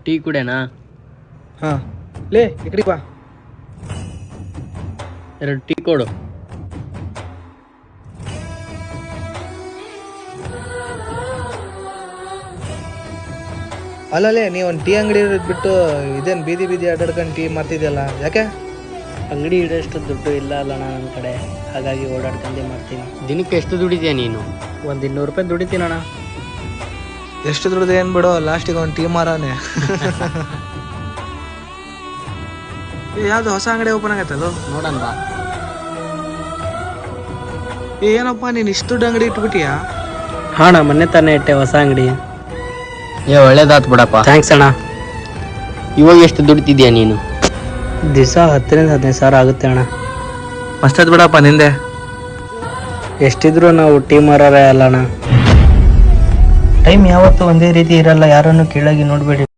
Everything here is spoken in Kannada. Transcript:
ಟೀ ಕುಡಿಯೋಣ? ಹಾಂ ಲೇ ಈ ಕಡೆ ಬಾ. 2 ಟೀ ಕೊಡು. ಅಲ್ಲಲೇ ನೀವು ಒಂದು ಟೀ ಅಂಗಡಿ ಬಿಟ್ಟು ಇದೇನು ಬೀದಿ ಬೀದಿ ಅಡ್ಡಾಡ್ಕೊಂಡು ಟೀ ಮಾಡ್ತಿದ್ಯಲ್ಲ, ಯಾಕೆ? ಅಂಗಡಿ ಇಡೋಷ್ಟು ದುಡ್ಡು ಇಲ್ಲ ಅಲ್ಲಣ್ಣ ನನ್ನ ಕಡೆ, ಹಾಗಾಗಿ ಓಡಾಡ್ಕೊಂಡೇ ಮಾಡ್ತೀನಿ. ದಿನಕ್ಕೆ ಎಷ್ಟು ದುಡಿತೀಯ ನೀನು? ಒಂದು 200 ರೂಪಾಯಿ ದುಡಿತೀನಣ್ಣ. ಎಷ್ಟು ದುಡ್ದು ಏನು ಬಿಡು, ಲಾಸ್ಟಿಗೆ ಒಂದು ಟೀ ಮಾರಾನೆ. ಯಾವುದು ಹೊಸ ಅಂಗಡಿ ಓಪನ್ ಆಗತ್ತಲ್ಲ, ನೋಡೋಣ ಬಾ. ಏನಪ್ಪ ನೀನು ಇಷ್ಟು ದುಡ್ಡು ಅಂಗಡಿ ಇಟ್ಬಿಟ್ಟಿಯಾ? ಹಾಂ ಅಣ್ಣ, ಮೊನ್ನೆ ತಾನೇ ಇಟ್ಟೆ ಹೊಸ ಅಂಗಡಿ. ಒಳ್ಳೇದಾತ್ ಬಿಡಪ್ಪ. ಥ್ಯಾಂಕ್ಸ್ ಅಣ್ಣ. ಇವಾಗ ಎಷ್ಟು ದುಡಿತಿದ್ಯಾ ನೀನು? ದಿವಸ 10 ರಿಂದ 15 ಸಾವಿರ ಆಗುತ್ತೆ ಅಣ್ಣ. ಮಸ್ತ್ ಬಿಡಪ್ಪ ನಿಂದೆ. ಎಷ್ಟಿದ್ರು ನಾವು ಟೀಮ್ ಮಾರೋರೇ ಅಲ್ಲ ಅಣ್ಣ. ಟೈಮ್ ಯಾವತ್ತೂ ಒಂದೇ ರೀತಿ ಇರಲ್ಲ, ಯಾರನ್ನು ಕೀಳಾಗಿ ನೋಡಬೇಡಿ.